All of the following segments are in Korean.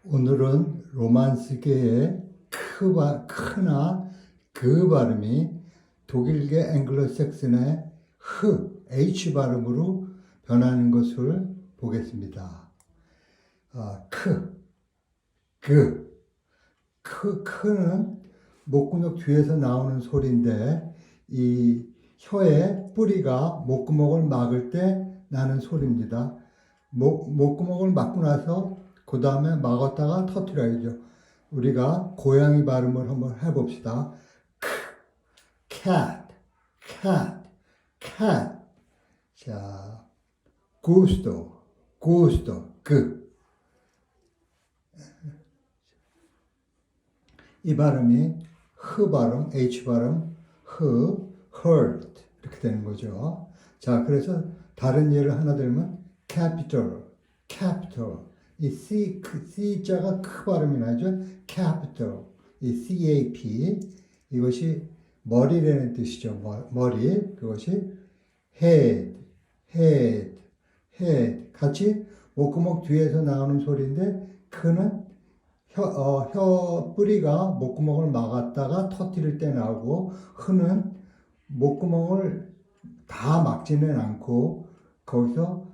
오늘은 로만스계의 크나 그 발음이 독일계 앵글로색슨의 H 발음으로 변하는 것을 보겠습니다. 크는 목구멍 뒤에서 나오는 소리인데 이 혀의 뿌리가 목구멍을 막을 때 나는 소리입니다. 목구멍을 막고 나서 그 다음에 막았다가 터뜨려야죠. 우리가 고양이 발음을 한번 해봅시다. cat. 자, gusto. 이 발음이 발음, H 발음, hurt 이렇게 되는 거죠. 자, 그래서 다른 예를 하나 들면 capital. 이 C자가 발음이 나죠. capital. 이 CAP. 이것이 머리라는 뜻이죠. 머리. 그것이 head. 같이 목구멍 뒤에서 나오는 소리인데, 크는 혀 뿌리가 목구멍을 막았다가 터뜨릴 때 나오고, 흐는 목구멍을 다 막지는 않고, 거기서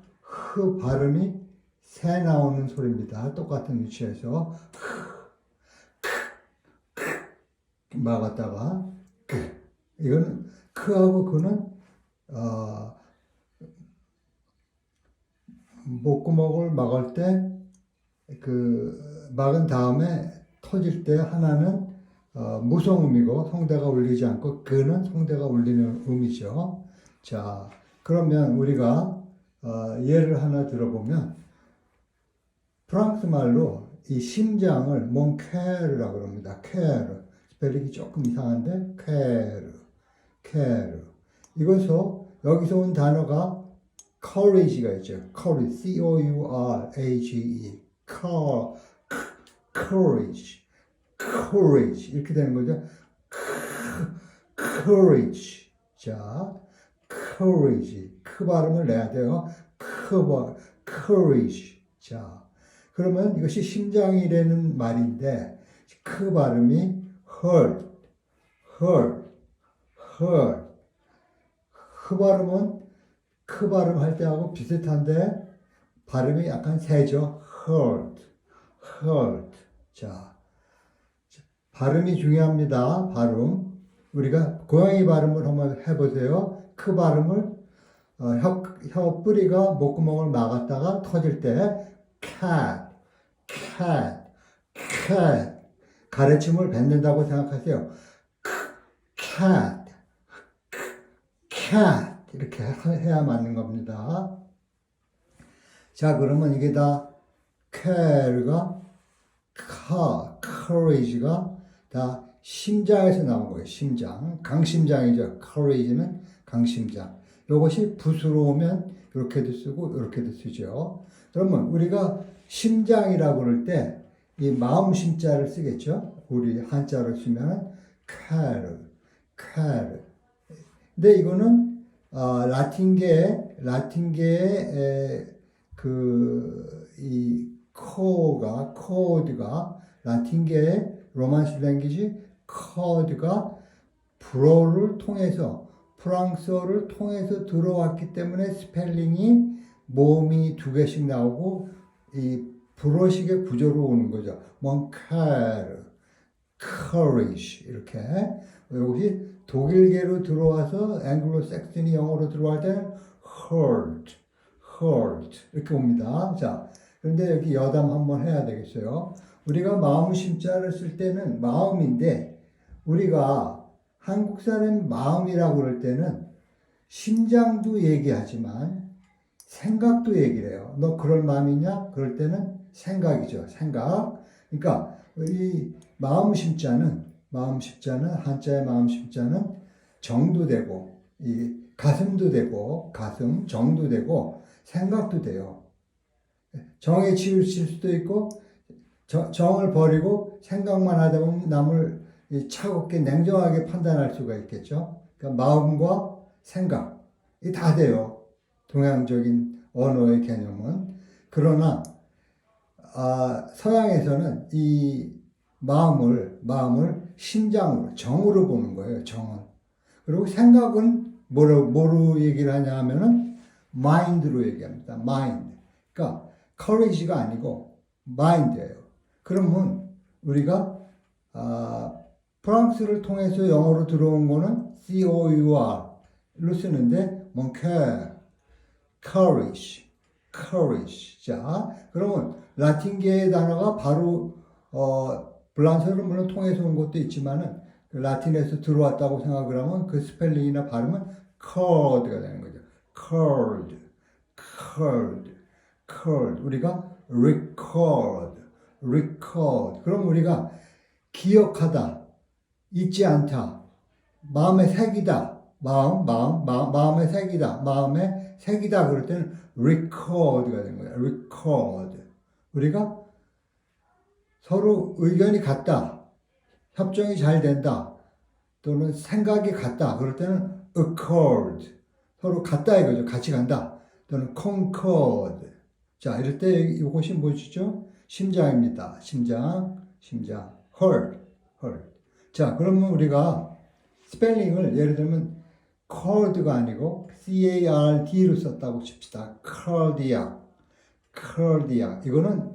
발음이 새 나오는 소리입니다. 똑같은 위치에서 막았다가 이건 크하고 그는 목구멍을 막을 때 막은 다음에 터질 때 하나는 무성음이고 성대가 울리지 않고 그는 성대가 울리는 음이죠. 자, 그러면 우리가 예를 하나 들어보면 프랑스 말로 이 심장을 몽케르라고 합니다. 케르. 스펠링이 조금 이상한데 케르. 여기서 온 단어가 courage가 있죠. courage. C-O-U-R-A-G-E. courage. 이렇게 되는 거죠. courage. 자, courage. 발음을 내야 돼요. courage. 자, 그러면 이것이 심장이라는 말인데 발음이 hurt. 발음은 발음할 때하고 비슷한데 발음이 약간 세죠. hurt. 자, 발음이 중요합니다. 발음. 우리가 고양이 발음을 한번 해보세요. 발음을 혀 뿌리가 목구멍을 막았다가 터질 때 cat. 가르침을 받는다고 생각하세요. cat. 이렇게 해야 맞는 겁니다. 자, 그러면 이게 다 care가 courage가 다 심장에서 나온 거예요. 심장. 강심장이죠. courage는 강심장. 이것이 붓으로 오면 이렇게도 쓰고 이렇게도 쓰죠. 그러면 우리가 심장이라고 그럴 때 이 마음 심자를 쓰겠죠. 우리 한자로 쓰면 care. 근데 이거는 라틴계의 이 코드가 라틴계의 로만스 랭귀지 코드가 불어를 통해서 프랑스어를 통해서 들어왔기 때문에 스펠링이 모음이 두 개씩 나오고 이 불어식의 구조로 오는 거죠. 몽카르, courage 이렇게. 이것이 독일계로 들어와서 앵글로색슨이 영어로 들어갈 때는 hurt 이렇게 옵니다. 자, 그런데 여기 여담 한번 해야 되겠어요. 우리가 마음 심자를 쓸 때는 마음인데 우리가 한국 사람 마음이라고 그럴 때는 심장도 얘기하지만 생각도 얘기를 해요. 너 그럴 마음이냐? 그럴 때는 생각이죠. 생각. 그러니까 이 마음 심자는 한자의 마음 심자는 정도 되고 이 가슴도 되고 정도 되고 생각도 돼요. 정에 치우칠 수도 있고 정을 버리고 생각만 하다 보면 남을 차갑게 냉정하게 판단할 수가 있겠죠. 그러니까 마음과 생각이 다 돼요. 동양적인 언어의 개념은. 그러나 서양에서는 이 마음을 심장으로, 정으로 보는 거예요, 정은. 그리고 생각은 뭐로 얘기를 하냐 하면은 마인드로 얘기합니다. 마인드. 그러니까 courage가 아니고 마인드예요. 그러면 우리가 프랑스를 통해서 영어로 들어온 거는 COUR로 쓰는데 뭔가 courage, courage. 자, 그러면 라틴계의 단어가 바로 불란서를 물론 통해서 온 것도 있지만은 그 라틴에서 들어왔다고 생각을 하면 그 스펠링이나 발음은 curled가 되는 거죠. curled, curled, curled. 우리가 record, record. 그럼 우리가 기억하다, 잊지 않다, 마음에 새기다, 마음에 새기다, 마음에 새기다. 그럴 때는 record가 되는 거예요. record. 우리가 서로 의견이 같다, 협정이 잘 된다, 또는 생각이 같다. 그럴 때는 accord. 서로 같다 이거죠. 같이 간다. 또는 concord. 자, 이럴 때 이것이 무엇이죠? 심장입니다. 심장. heart. 자, 그러면 우리가 스펠링을 예를 들면 cord가 아니고 CARD로 썼다고 칩시다. cardiac. 이거는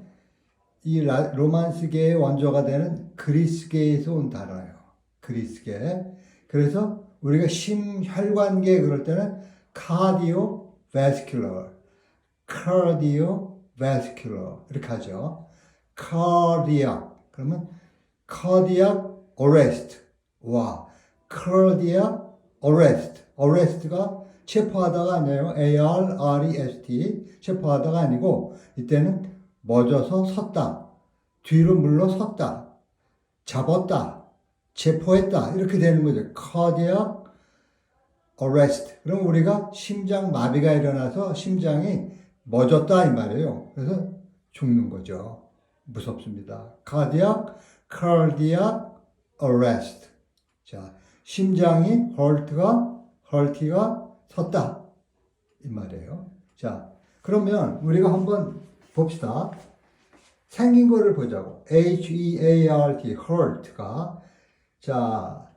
이 로만스계의 원조가 되는 그리스계에서 온 단어예요. 그리스계. 그래서 우리가 심혈관계 그럴 때는 cardiovascular 이렇게 하죠. cardiac. 그러면 cardiac arrest. 와, cardiac arrest가 체포하다가 아니에요. ARREST. 체포하다가 아니고 이때는 멎어서 섰다, 뒤로 물러섰다, 잡았다, 체포했다 이렇게 되는 거죠. cardiac arrest. 그럼 우리가 심장 마비가 일어나서 심장이 멎었다 이 말이에요. 그래서 죽는 거죠. 무섭습니다. cardiac arrest. 자, 심장이 heart가 섰다 이 말이에요. 자, 그러면 우리가 한번 봅시다. 생긴 거를 보자고. HEART, heart가. 자,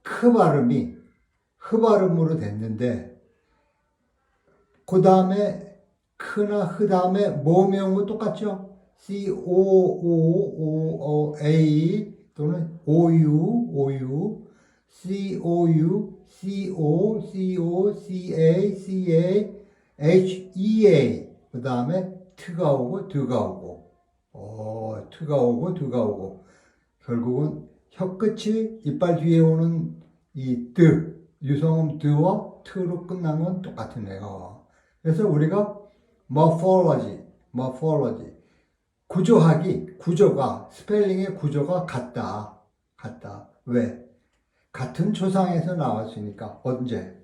발음이 발음으로 됐는데, 그 다음에 크나 흐 다음에 모음은 똑같죠? COOA 또는 OU, COU, CA, HEA. 그 다음에 트가 오고 드가 오고 결국은 혀끝이 이빨 뒤에 오는 이 드, 유성음 드와 트로 끝난 건 똑같으네요. 그래서 우리가 morphology 구조가 스펠링의 구조가 같다. 왜? 같은 조상에서 나왔으니까. 언제?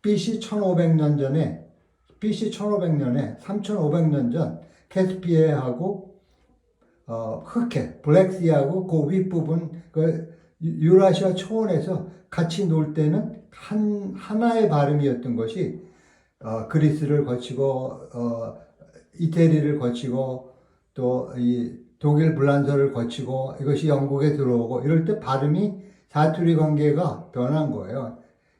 BC 1500년 전에 3500년 전 캐스피해하고 흑해 블랙시하고 그 윗부분 그 유라시아 초원에서 같이 놀 때는 하나의 발음이었던 것이 그리스를 거치고 이태리를 거치고 또 이 독일 불란서를 거치고 이것이 영국에 들어오고 이럴 때 발음이 사투리 관계가 변한 거예요.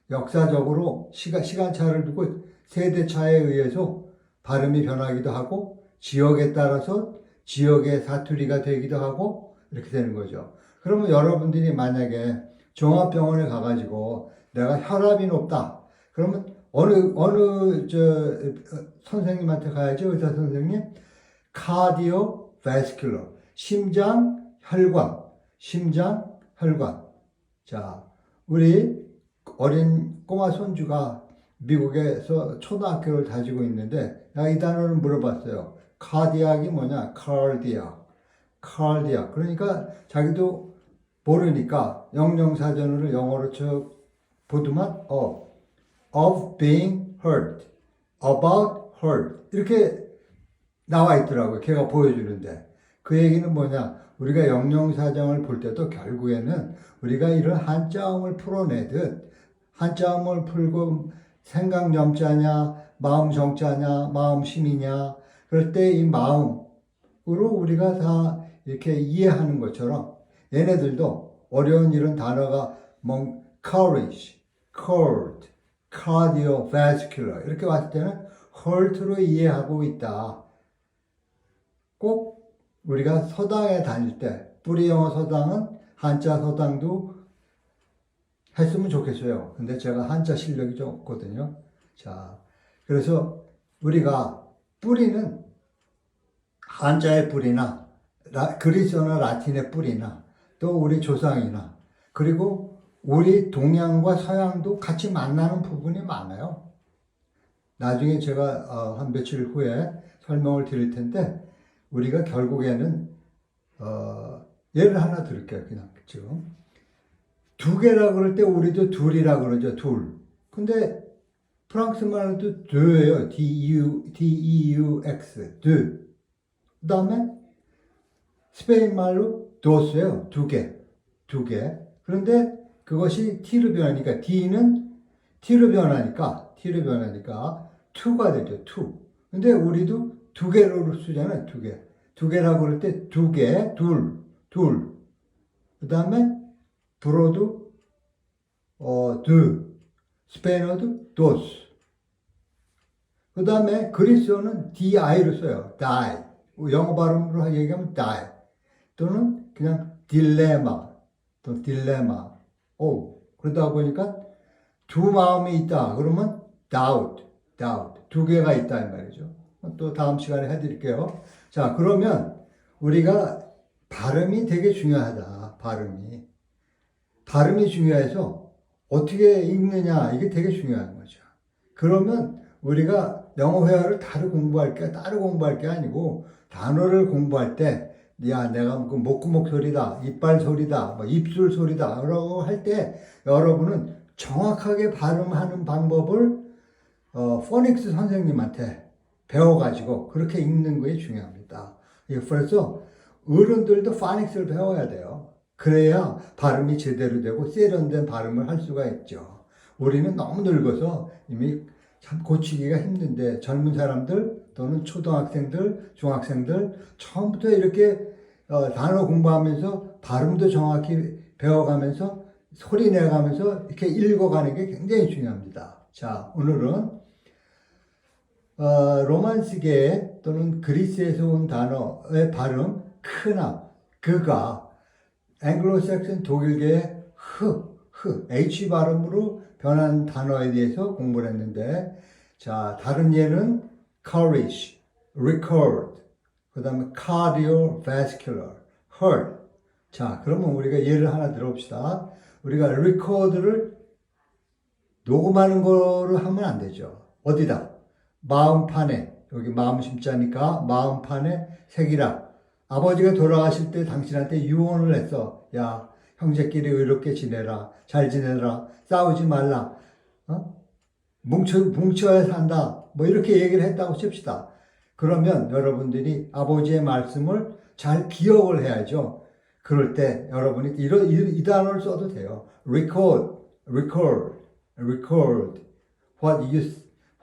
역사적으로 시간차를 두고 세대차에 의해서 발음이 변하기도 하고 지역에 따라서 지역의 사투리가 되기도 하고 이렇게 되는 거죠. 그러면 여러분들이 만약에 종합병원에 가가지고 내가 혈압이 높다. 그러면 어느 선생님한테 가야죠. 의사 선생님. cardiovascular. 심장혈관. 자, 우리 어린 꼬마 손주가 미국에서 초등학교를 다니고 있는데 내가 이 단어를 물어봤어요. cardiac이 뭐냐? cardiac. 그러니까 자기도 모르니까 영영사전을 영어로 쭉 보더만 of being hurt, about hurt 이렇게 나와 있더라고요. 걔가 보여주는데 그 얘기는 뭐냐? 우리가 영영사전을 볼 때도 결국에는 우리가 이런 한자음을 풀어내듯 한자음을 풀고 생각 염자냐, 마음 정자냐, 마음 심이냐 그럴 때 이 마음 우리가 다 이렇게 이해하는 것처럼 얘네들도 어려운 이런 단어가 뭐 courage, cold, cardiovascular 이렇게 왔을 때는 hurt로 이해하고 있다. 꼭 우리가 서당에 다닐 때 뿌리 영어 서당은 한자 서당도 했으면 좋겠어요. 근데 제가 한자 실력이 좀 없거든요. 자, 그래서 우리가 뿌리는 한자의 뿌리나 그리스어나 라틴의 뿌리나 또 우리 조상이나 그리고 우리 동양과 서양도 같이 만나는 부분이 많아요. 나중에 제가 한 며칠 후에 설명을 드릴 텐데 우리가 결국에는 예를 하나 들을게요. 그냥 지금 두 개라 그럴 때 우리도 둘이라 그러죠. 둘. 근데 프랑스 말도 드예요. D-E-U-X. 드. 그 다음에 스페인 말로 도스예요. 두 개. 두 개. 그런데 그것이 T로 변하니까 D는 T로 변하니까 투가 되죠. 투. 근데 우리도 두 개로 쓰잖아요. 두 개. 두 개라고 그럴 때 두 개, 둘. 그 다음에 불어도 드. 스페인어도 도스. 그 다음에 그리스어는 DI로 써요. die. 영어 발음으로 얘기하면 die. 또는 그냥 딜레마. 또 딜레마. 그러다 보니까 두 마음이 있다. 그러면 doubt. 두 개가 있다. 이 말이죠. 또 다음 시간에 해드릴게요. 자, 그러면 우리가 발음이 되게 중요하다. 발음이 중요해서 어떻게 읽느냐. 이게 되게 중요한 거죠. 그러면 우리가 영어 회화를 따로 공부할 게 아니고 단어를 공부할 때 야, 내가 그 목구멍 소리다, 이빨 소리다, 뭐 입술 소리다 라고 할 때 여러분은 정확하게 발음하는 방법을 포닉스 선생님한테 배워가지고 그렇게 읽는 것이 중요합니다. 그래서 어른들도 포닉스를 배워야 돼요. 그래야 발음이 제대로 되고 세련된 발음을 할 수가 있죠. 우리는 너무 늙어서 이미 참 고치기가 힘든데 젊은 사람들 또는 초등학생들, 중학생들 처음부터 이렇게 단어 공부하면서 발음도 정확히 배워가면서 소리 내가면서 이렇게 읽어가는 게 굉장히 중요합니다. 자, 오늘은 로만스계 또는 그리스에서 온 단어의 발음 크나 그가 앵글로색슨 독일계의 H 발음으로 변한 단어에 대해서 공부를 했는데 자, 다른 예는 courage, record, 그 다음에 cardiovascular, heart. 자, 그러면 우리가 예를 하나 들어봅시다. 우리가 record를 녹음하는 거로 하면 안 되죠. 어디다? 마음판에, 여기 마음 심자니까 마음판에 새기라. 아버지가 돌아가실 때 당신한테 유언을 했어. 야, 형제끼리 의롭게 지내라. 잘 지내라. 싸우지 말라. 뭉쳐야 산다. 뭐 이렇게 얘기를 했다고 칩시다. 그러면 여러분들이 아버지의 말씀을 잘 기억을 해야죠. 그럴 때 여러분이 이 단어를 써도 돼요. record.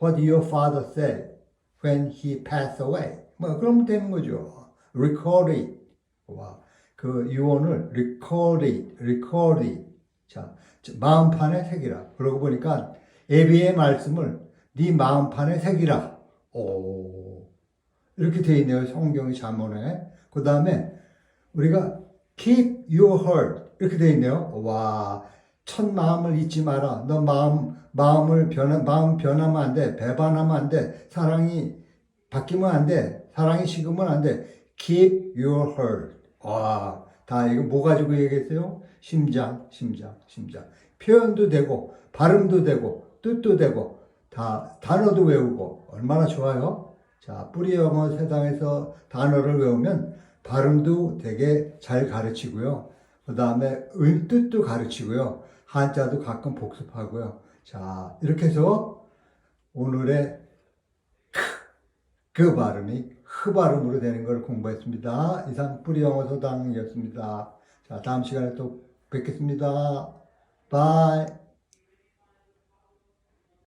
What your father said when he passed away. 뭐 그러면 되는 거죠. record it. 와, 그 유언을 record it. 자, 마음판에 새기라. 그러고 보니까 에비의 말씀을 네 마음판에 새기라. 이렇게 돼 있네요. 성경의 잠언에. 그 다음에 우리가 keep your heart 이렇게 돼 있네요. 와, 첫 마음을 잊지 마라. 너 마음 변하면 안 돼. 배반하면 안 돼. 사랑이 바뀌면 안 돼. 사랑이 식으면 안 돼. Keep your heart. 와, 다 이거 뭐 가지고 얘기했어요? 심장. 표현도 되고, 발음도 되고, 뜻도 되고, 다 단어도 외우고 얼마나 좋아요? 자, 뿌리 영어 세상에서 단어를 외우면 발음도 되게 잘 가르치고요. 그 다음에 뜻도 가르치고요. 한자도 가끔 복습하고요. 자, 이렇게 해서 오늘의 그 발음이 발음으로 되는 걸 공부했습니다. 이상 뿌리 영어 소당이었습니다. 자, 다음 시간에 또 뵙겠습니다. 바이.